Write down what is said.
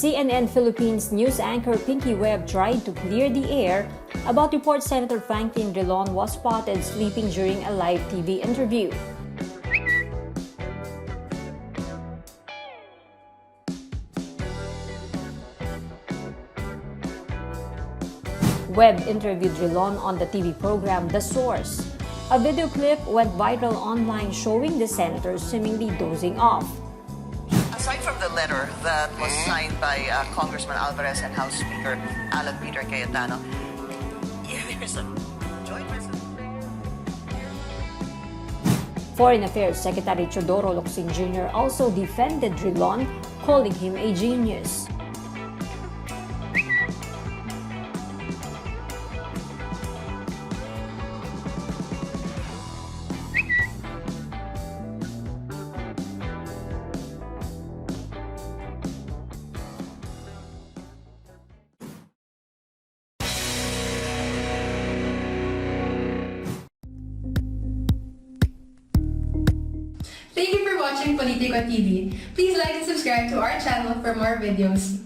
CNN Philippines news anchor Pinky Webb tried to clear the air about reports Senator Drilon was spotted sleeping during a live TV interview. Webb interviewed Drilon on the TV program The Source. A video clip went viral online showing the senator seemingly dozing off. Aside from the letter that was signed by Congressman Alvarez and House Speaker Alan Peter Cayetano, there's a joint resolution. Foreign Affairs Secretary Teodoro Locsin Jr. also defended Drilon, calling him a genius. Thank you for watching Politiko TV. Please like and subscribe to our channel for more videos.